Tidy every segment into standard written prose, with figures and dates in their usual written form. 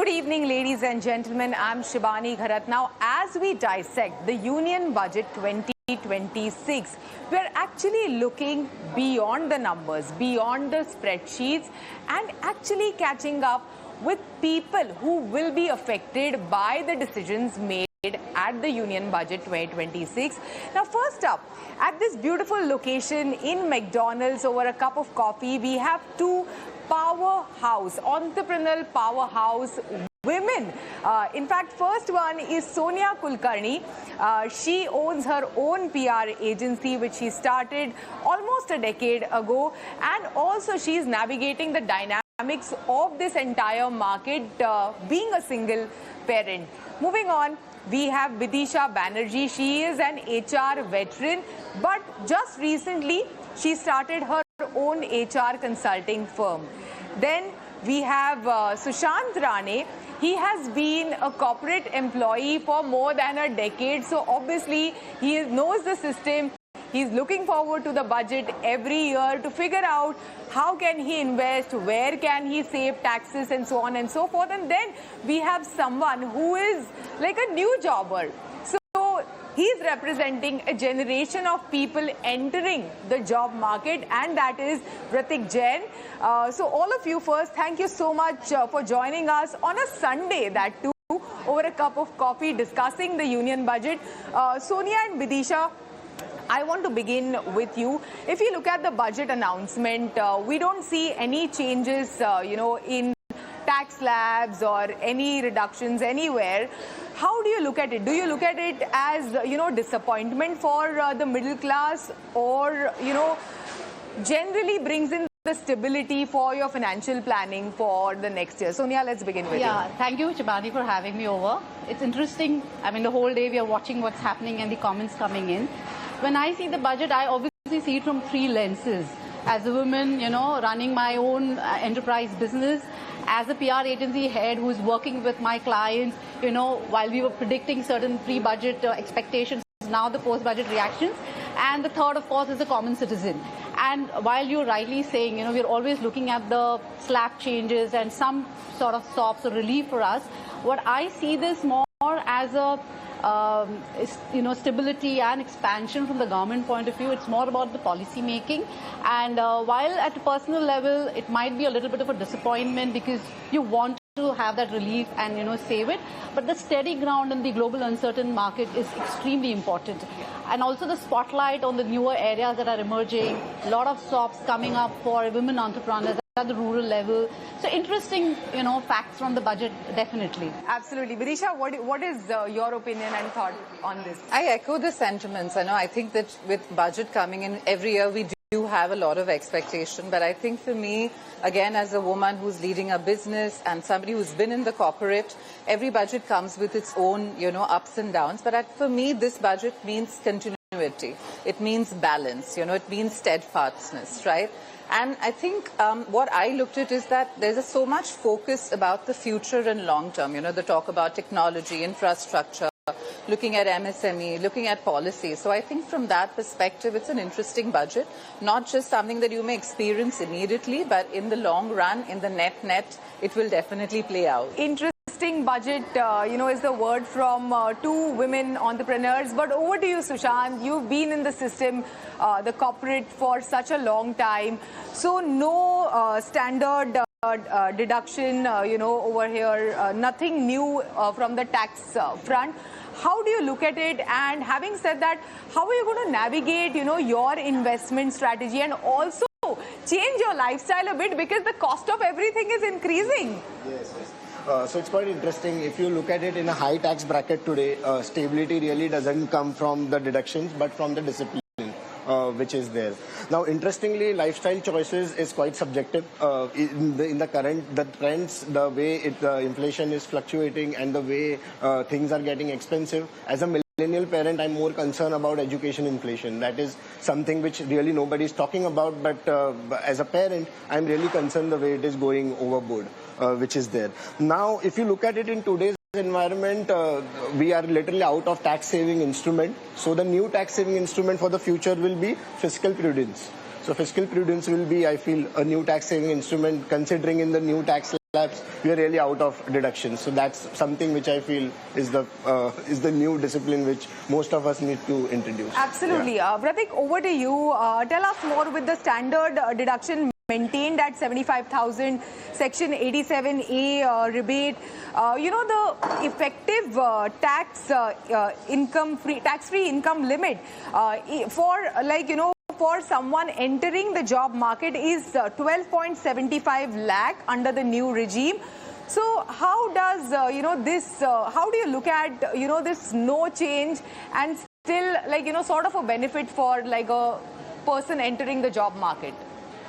Good evening, ladies and gentlemen. I'm Shibani Gharat. Now, as we dissect the Union Budget 2026, we're actually looking beyond the numbers, beyond the spreadsheets, and actually catching up with people who will be affected by the decisions made at the Union Budget 2026. Now, first up, at this beautiful location in McDonald's over a cup of coffee, we have two entrepreneurial powerhouse women. In fact, first one is Sonia Kulkarni. She owns her own PR agency, which she started almost a decade ago. And also she's navigating the dynamics of this entire market, being a single parent. Moving on, we have Vidisha Banerjee. She is an HR veteran, but just recently she started her own HR consulting firm. Then we have Sushant Rane. He has been a corporate employee for more than a decade, so obviously he knows the system. He's looking forward to the budget every year to figure out how can he invest, where can he save taxes, and so on and so forth. And then we have someone who is like a new jobber. So he's representing a generation of people entering the job market, and that is Ratik Jain. So all of you first, thank you so much for joining us on a Sunday, that too, over a cup of coffee discussing the Union Budget. Sonia and Vidisha, I want to begin with you. If you look at the budget announcement, we don't see any changes, in tax slabs or any reductions anywhere. How do you look at it? Do you look at it as, disappointment for the middle class, or, generally brings in the stability for your financial planning for the next year? Sonia, let's begin with you. Yeah, thank you, Shibani, for having me over. It's interesting. I mean, the whole day we are watching what's happening and the comments coming in. When I see the budget, I obviously see it from three lenses. As a woman, running my own enterprise business, as a PR agency head who's working with my clients, while we were predicting certain pre-budget expectations, now the post-budget reactions. And the third, of course, is the common citizen. And while you're rightly saying, we're always looking at the slab changes and some sort of stops or relief for us, what I see this more as a stability and expansion from the government point of view. It's more about the policy making. And while at a personal level, it might be a little bit of a disappointment because you want to have that relief and, save it. But the steady ground in the global uncertain market is extremely important. And also the spotlight on the newer areas that are emerging, a lot of stops coming up for women entrepreneurs at the rural level. So interesting, facts from the budget, definitely. Absolutely. Vidisha, what is your opinion and thought on this? I echo the sentiments. I think that with budget coming in every year, we do have a lot of expectation. But I think for me, again, as a woman who's leading a business and somebody who's been in the corporate, every budget comes with its own, ups and downs. But for me, this budget means continuity. It means balance. It means steadfastness, right? And I think what I looked at is that there's so much focus about the future and long term. The talk about technology, infrastructure, looking at MSME, looking at policy. So I think from that perspective, it's an interesting budget, not just something that you may experience immediately, but in the long run, in the net, it will definitely play out. Interesting budget, is the word from two women entrepreneurs. But over to you, Sushant. You've been in the system, the corporate, for such a long time. So no standard deduction, over here, nothing new from the tax front. How do you look at it? And having said that, how are you going to navigate, your investment strategy and also change your lifestyle a bit, because the cost of everything is increasing? Yes. So it's quite interesting. If you look at it in a high tax bracket today, stability really doesn't come from the deductions, but from the discipline which is there. Now, interestingly, lifestyle choices is quite subjective. In the current, the trends, the way inflation is fluctuating and the way things are getting expensive. As a millennial parent, I'm more concerned about education inflation. That is something which really nobody is talking about. But as a parent, I'm really concerned the way it is going overboard, which is there. Now, if you look at it in today's environment, we are literally out of tax saving instrument. So the new tax saving instrument for the future will be fiscal prudence. So fiscal prudence will be, I feel, a new tax saving instrument, considering in the new tax slabs, we are really out of deductions. So that's something which I feel is the new discipline which most of us need to introduce. Absolutely. Yeah. Pratik, over to you. Tell us more with the standard deduction maintained at 75,000, Section 87A rebate. The effective tax-free income limit for someone entering the job market is 12.75 lakh under the new regime. So how does how do you look at this no change and still sort of a benefit for a person entering the job market?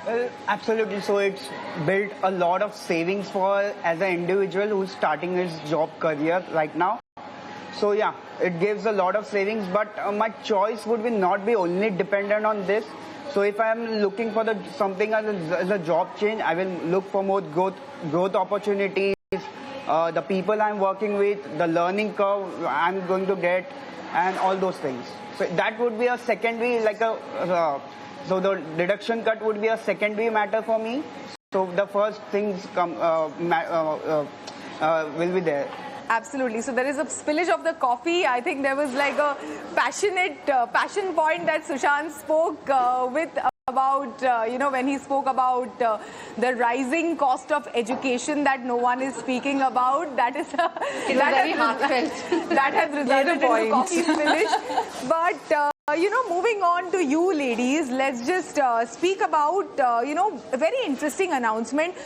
Well, absolutely. So it's built a lot of savings for as an individual who's starting his job career right now. So yeah, it gives a lot of savings, but my choice would not be only dependent on this. So if I'm looking for something as a job change, I will look for more growth opportunities, the people I'm working with, the learning curve I'm going to get, and all those things. So that would be a secondary, so the deduction cut would be a secondary matter for me. So the first things will be there. Absolutely. So there is a spillage of the coffee. I think there was like a passion point that Sushant spoke with about, when he spoke about the rising cost of education that no one is speaking about. That is very heartfelt. That has resulted in a coffee spillage. But moving on to you ladies, let's just speak about, a very interesting announcement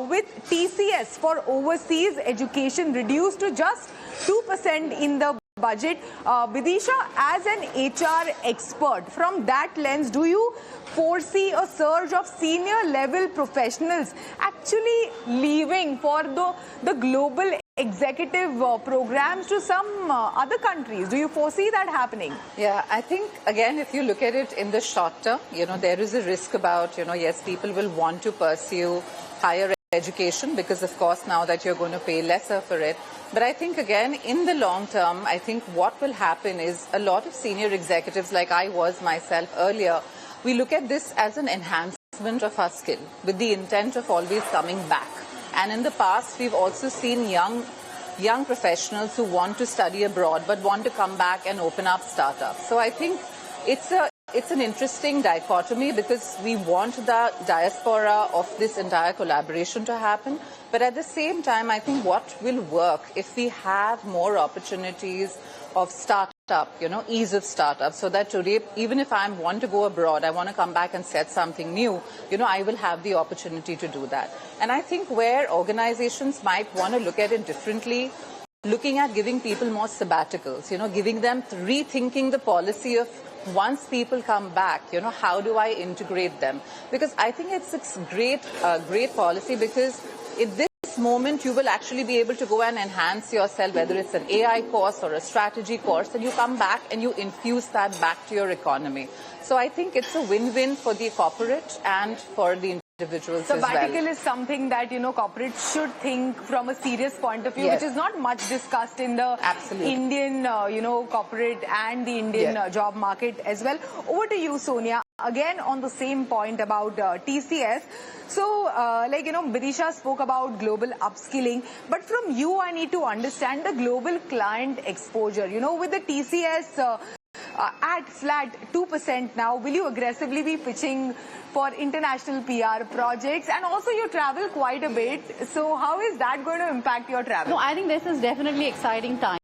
with TCS for overseas education reduced to just 2% in the budget. Vidisha, as an HR expert, from that lens, do you foresee a surge of senior level professionals actually leaving for the global executive programs to some other countries? Do you foresee that happening? Yeah, I think, again, if you look at it in the short term, there is a risk about, yes, people will want to pursue higher education because, of course, now that you're going to pay lesser for it. But I think, again, in the long term, I think what will happen is a lot of senior executives, like I was myself earlier, we look at this as an enhancement of our skill with the intent of always coming back. And in the past, we've also seen young professionals who want to study abroad but want to come back and open up startups. So I think it's an interesting dichotomy because we want the diaspora of this entire collaboration to happen. But at the same time, I think what will work if we have more opportunities of startup, ease of startup, so that today, even if I want to go abroad, I want to come back and set something new, I will have the opportunity to do that. And I think where organizations might want to look at it differently, looking at giving people more sabbaticals, giving them, rethinking the policy of once people come back, how do I integrate them? Because I think it's a great policy because in this moment you will actually be able to go and enhance yourself, whether it's an AI course or a strategy course, and you come back and you infuse that back to your economy. So I think it's a win-win for the corporate and for the individuals as well. Sabbatical is something that, corporates should think from a serious point of view, Yes. which is not much discussed in the Indian, corporate and the Indian job market as well. Over to you, Sonia. Again, on the same point about TCS. So, Vidisha spoke about global upskilling, but from you, I need to understand the global client exposure. With the TCS at flat 2% now, will you aggressively be pitching for international PR projects? And also you travel quite a bit. So how is that going to impact your travel? No, I think this is definitely exciting times.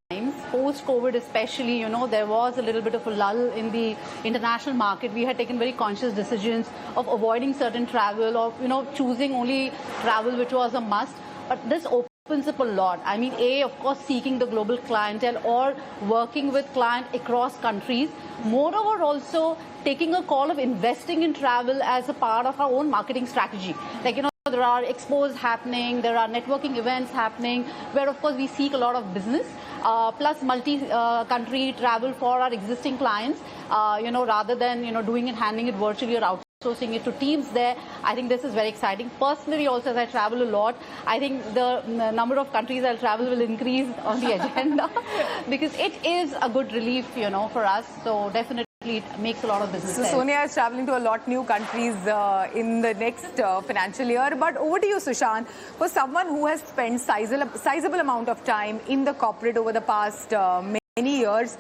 Post-COVID especially, there was a little bit of a lull in the international market. We had taken very conscious decisions of avoiding certain travel or, choosing only travel which was a must. But this opens up a lot. I mean, of course, seeking the global clientele or working with clients across countries. Moreover, also taking a call of investing in travel as a part of our own marketing strategy. There are expos happening, there are networking events happening, where of course we seek a lot of business, plus multi-country travel for our existing clients, rather than, doing it, handing it virtually or outsourcing it to teams there. I think this is very exciting. Personally also, as I travel a lot, I think the number of countries I'll travel will increase on the agenda because it is a good relief, for us. So definitely. it makes a lot of business So sense. Sonia is traveling to a lot new countries in the next financial year. But over to you, Sushant. For someone who has spent sizable amount of time in the corporate over the past many years,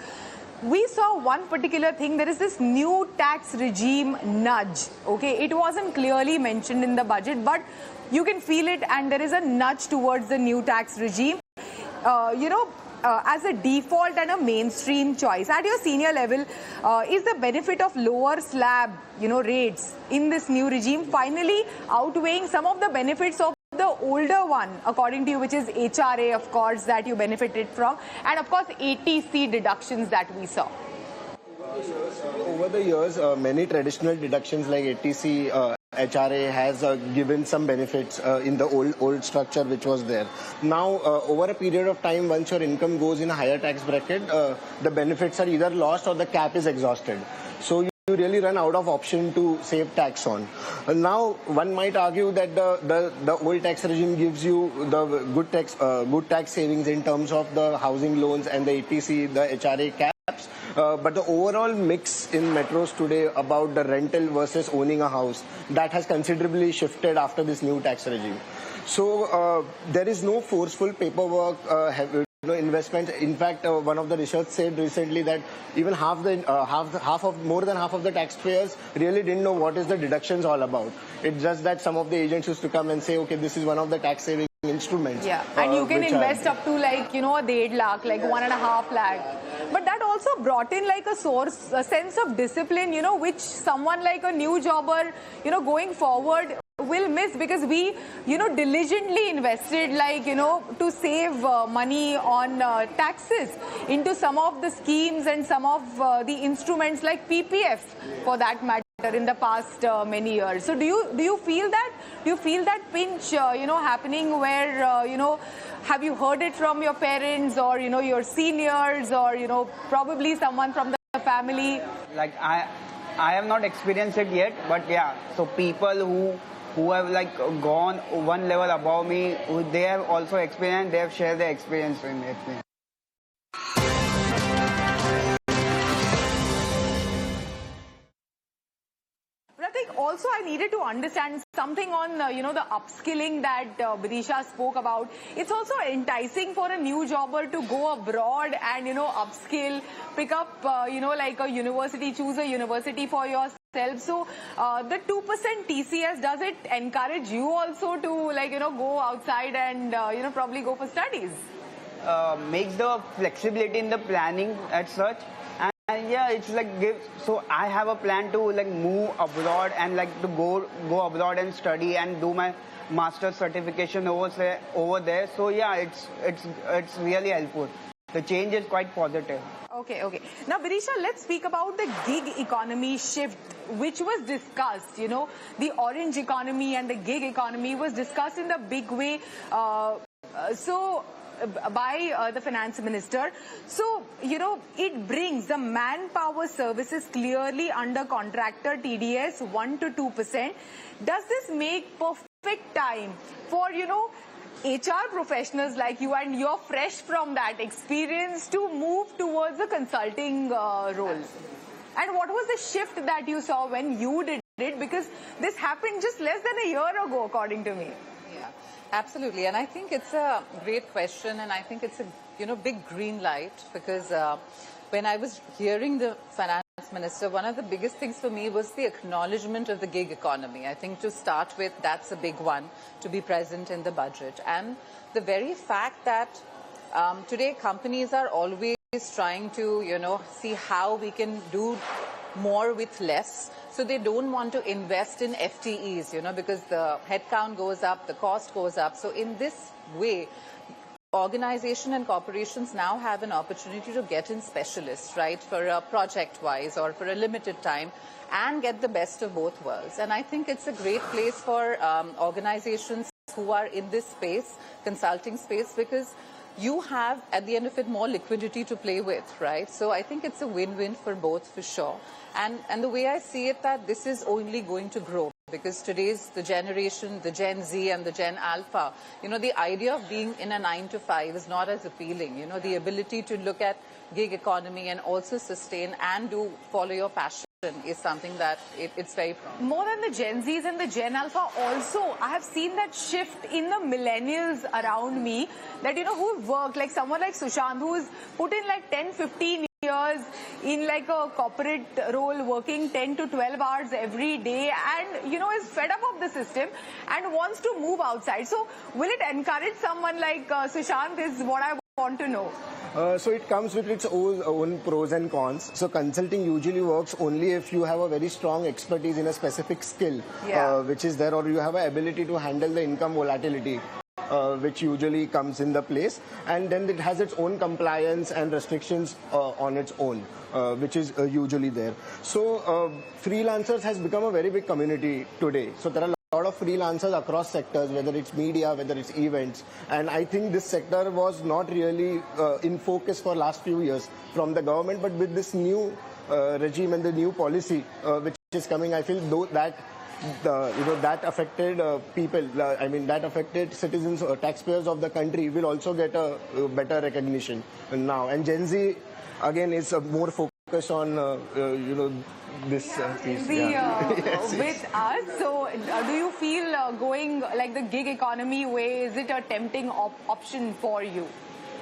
we saw one particular thing. There is this new tax regime nudge. Okay, it wasn't clearly mentioned in the budget, but you can feel it, and there is a nudge towards the new tax regime. As a default and a mainstream choice. At your senior level, is the benefit of lower slab, rates in this new regime finally outweighing some of the benefits of the older one, according to you, which is HRA, of course, that you benefited from, and of course, ATC deductions that we saw? Over the years, many traditional deductions like ATC, HRA has given some benefits in the old structure which was there. Now, over a period of time, once your income goes in a higher tax bracket, the benefits are either lost or the cap is exhausted. So you really run out of option to save tax on. Now, one might argue that the old tax regime gives you the good tax savings in terms of the housing loans and the ATC, the HRA caps. But the overall mix in metros today about the rental versus owning a house, that has considerably shifted after this new tax regime. So there is no forceful paperwork investment. In fact, one of the research said recently that even more than half of the taxpayers really didn't know what is the deductions all about. It's just that some of the agents used to come and say, okay, this is one of the tax saving instruments. Yeah, and you can invest up to like, 8 lakh, like 1.5 lakh. But that also brought in like a sense of discipline, which someone like a new jobber, going forward will miss, because we, diligently invested, like, to save money on taxes into some of the schemes and some of the instruments like PPF for that matter in the past many years. So do you feel that? Do you feel that pinch, happening where, have you heard it from your parents or, your seniors or, probably someone from the family? Like I have not experienced it yet, but yeah, so people who have like gone one level above me, they have also experienced, they have shared their experience with me. Also, I needed to understand something on, the upskilling that Vidisha spoke about. It's also enticing for a new jobber to go abroad and, upskill, pick up, like a university, choose a university for yourself. So, the 2% TCS, does it encourage you also to, like, go outside and, probably go for studies? Makes the flexibility in the planning as such. And yeah, it's like so I have a plan to like move abroad and like to go abroad and study and do my master's certification over there. So yeah, it's really helpful. The change is quite positive. Okay. Now, Vidisha, let's speak about the gig economy shift, which was discussed. The orange economy and the gig economy was discussed in the big way. By the finance minister. So, it brings the manpower services clearly under contractor TDS 1 to 2%. Does this make perfect time for, HR professionals like you, and you're fresh from that experience, to move towards a consulting role? And what was the shift that you saw when you did it? Because this happened just less than a year ago, according to me. Absolutely, and I think it's a great question, and I think it's a big green light, because when I was hearing the finance minister, one of the biggest things for me was the acknowledgement of the gig economy. I think to start with, that's a big one to be present in the budget, and the very fact that today companies are always trying to see how we can do more with less. So they don't want to invest in FTEs, because the headcount goes up, the cost goes up. So in this way, organization and corporations now have an opportunity to get in specialists, right, for a project-wise or for a limited time, and get the best of both worlds. And I think it's a great place for organizations who are in this space, consulting space, because you have, at the end of it, more liquidity to play with, right? So I think it's a win-win for both, for sure. And the way I see it, that this is only going to grow, because today's the generation, the Gen Z and the Gen Alpha, the idea of being in a 9 to 5 is not as appealing. The ability to look at gig economy and also sustain and follow your passion is something that it's very promising. More than the Gen Zs and the Gen Alpha also, I have seen that shift in the millennials around me that, who work, like someone like Sushant, who's put in like 10, 15 years in like a corporate role, working 10 to 12 hours every day and, is fed up of the system and wants to move outside. So will it encourage someone like Sushant is what I want to know. So it comes with its own pros and cons. So consulting usually works only if you have a very strong expertise in a specific skill, which is there, or you have an ability to handle the income volatility, which usually comes in the place. And then it has its own compliance and restrictions on its own, which is usually there. So freelancers has become a very big community today. So there are a lot of freelancers across sectors, whether it's media, whether it's events, and I think this sector was not really in focus for last few years from the government, but with this new regime and the new policy which is coming, I feel that that affected people, that affected citizens or taxpayers of the country will also get a better recognition now. And Gen Z again is more focused on this piece. With us. So do you feel going like the gig economy way, is it a tempting option for you?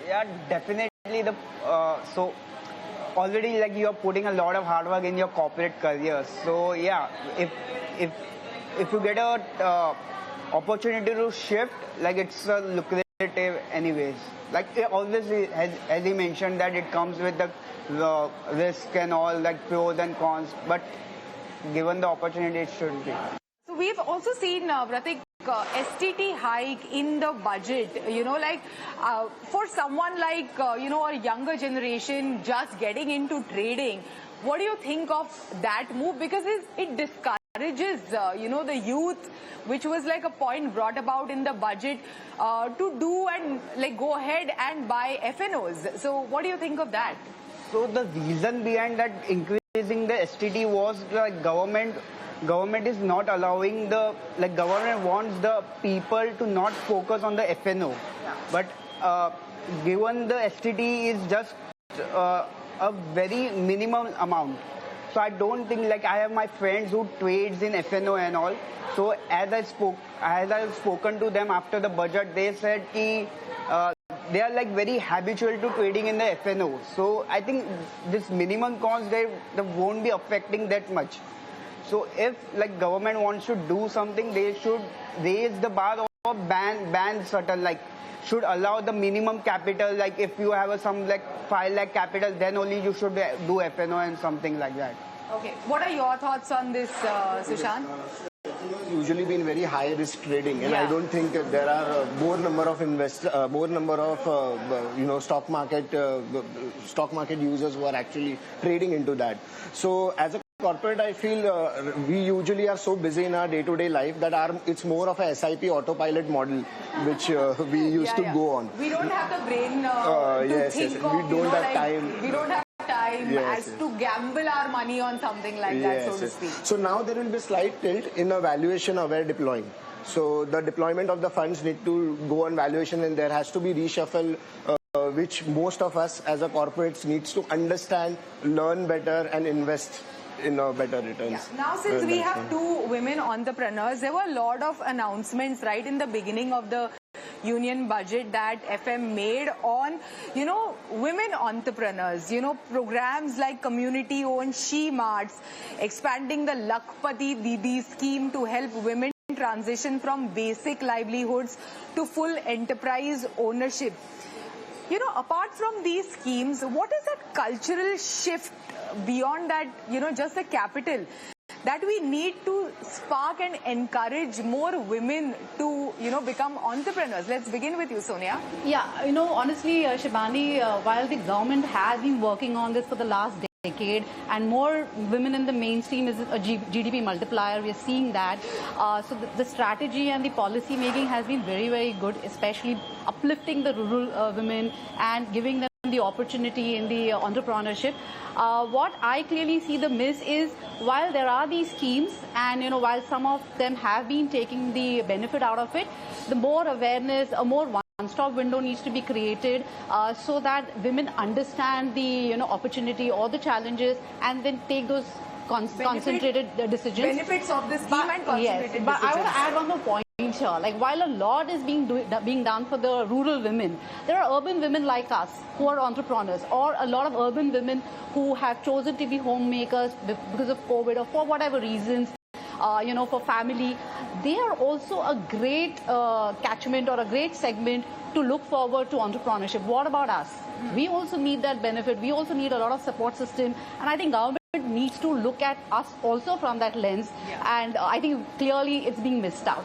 Yeah, definitely. So already like you're putting a lot of hard work in your corporate career. So yeah, if you get a opportunity to shift, like it's lucrative anyways. Like obviously, as he mentioned, that it comes with the risk and all, like pros and cons, but given the opportunity, it should be. So we've also seen, Pratik, STT hike in the budget, for someone like, a younger generation just getting into trading, what do you think of that move? Because it discourages, the youth, which was like a point brought about in the budget, to do and like go ahead and buy FNOs. So what do you think of that? So the reason behind that increasing the STT was like government is not allowing government wants the people to not focus on the FNO. Yeah. But given the STT is just a very minimum amount. So I don't think, like, I have my friends who trades in FNO and all. So as I've spoken to them after the budget, they said they are like very habitual to trading in the FNO. So I think this minimum cost, they won't be affecting that much. So if like government wants to do something, they should raise the bar or ban certain, like should allow the minimum capital. Like if you have some like 5 lakh capital, then only you should do FNO and something like that. Okay. What are your thoughts on this, Sushant? Usually been very high risk trading, and I don't think there are more number of stock market users who are actually trading into that. So as a corporate, I feel we usually are so busy in our day-to-day life that it's more of a SIP autopilot model, which we used to go on. We don't have the brain to think of, we don't have time. We don't have time as to gamble our money on something like that, so to speak. So now there will be slight tilt in a valuation aware deploying. So the deployment of the funds need to go on valuation, and there has to be reshuffle, which most of us as a corporates needs to understand, learn better, and invest in better returns. Yeah. Now, since we have 2 women entrepreneurs, there were a lot of announcements right in the beginning of the union budget that FM made on, women entrepreneurs, programs like community-owned She-Marts, expanding the Lakpati Didi scheme to help women transition from basic livelihoods to full enterprise ownership. Apart from these schemes, what is that cultural shift beyond that, just the capital, that we need to spark and encourage more women to, become entrepreneurs? Let's begin with you, Sonia. Yeah, honestly, Shibani, while the government has been working on this for the last decade, and more women in the mainstream is a GDP multiplier. We are seeing that. So the strategy and the policy making has been very, very good, especially uplifting the rural women and giving them the opportunity in the entrepreneurship. What I clearly see the miss is, while there are these schemes and while some of them have been taking the benefit out of it, the more awareness, a more one-stop window needs to be created so that women understand the opportunity or the challenges and then take those concentrated decisions. Benefits of this scheme and concentrated decisions. But I want to add one more point here. Like, while a lot is being done for the rural women, there are urban women like us who are entrepreneurs, or a lot of urban women who have chosen to be homemakers because of COVID or for whatever reasons. For family, they are also a great catchment or a great segment to look forward to entrepreneurship. What about us? We also need that benefit. We also need a lot of support system, and I think government needs to look at us also from that lens. And I think clearly it's being missed out.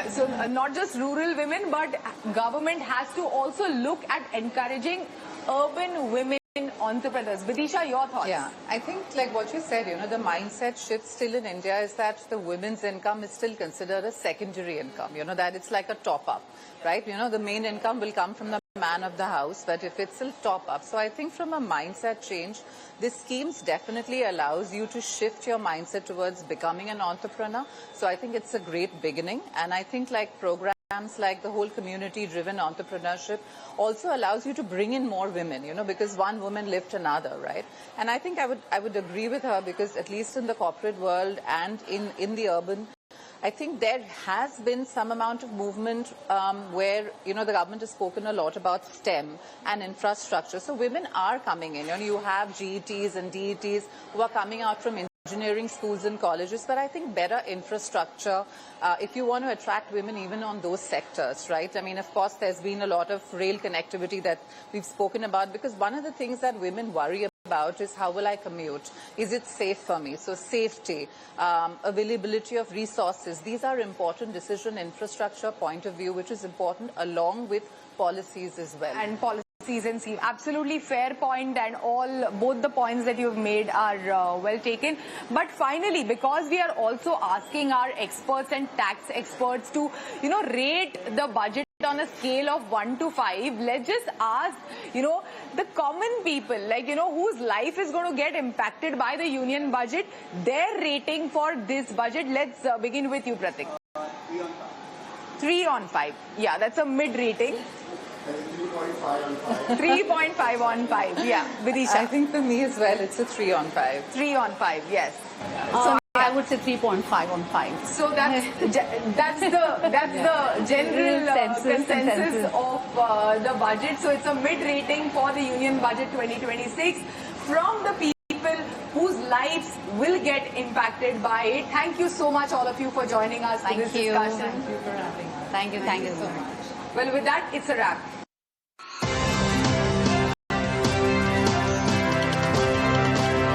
So not just rural women, but government has to also look at encouraging urban women entrepreneurs. Vidisha, your thoughts? Yeah, I think like what you said, the mindset shift still in India is that the women's income is still considered a secondary income, that it's like a top-up, right? The main income will come from the man of the house, but if it's still top-up. So I think from a mindset change, this schemes definitely allows you to shift your mindset towards becoming an entrepreneur. So I think it's a great beginning, and I think like programs like the whole community-driven entrepreneurship also allows you to bring in more women, because one woman lifts another, right? And I think I would agree with her, because at least in the corporate world and in the urban, I think there has been some amount of movement where, the government has spoken a lot about STEM and infrastructure. So women are coming in. You have GETs and DETs who are coming out from engineering schools and colleges, but I think better infrastructure, if you want to attract women even on those sectors, right? I mean, of course, there's been a lot of rail connectivity that we've spoken about, because one of the things that women worry about is, how will I commute? Is it safe for me? So safety, availability of resources, these are important decision infrastructure point of view, which is important along with policies as well. And policies and scheme. Absolutely fair point, and both the points that you've made are well taken. But finally, because we are also asking our experts and tax experts to, rate the budget on a scale of 1 to 5, let's just ask, the common people, like, whose life is going to get impacted by the union budget, their rating for this budget. Let's begin with you, Pratik. 3 on 5. Yeah, that's a mid rating. 3.5 on 5. 3.5 on 5. Yeah, Vidisha. I think for me as well, it's a 3 on 5. 3 on 5, yes. So I would say 3.5 on 5. So that's the general consensus of the budget. So it's a mid rating for the Union Budget 2026 from the people whose lives will get impacted by it. Thank you so much, all of you, for joining us for this discussion. Thank you for having me. Thank you so much. Well, with that, it's a wrap.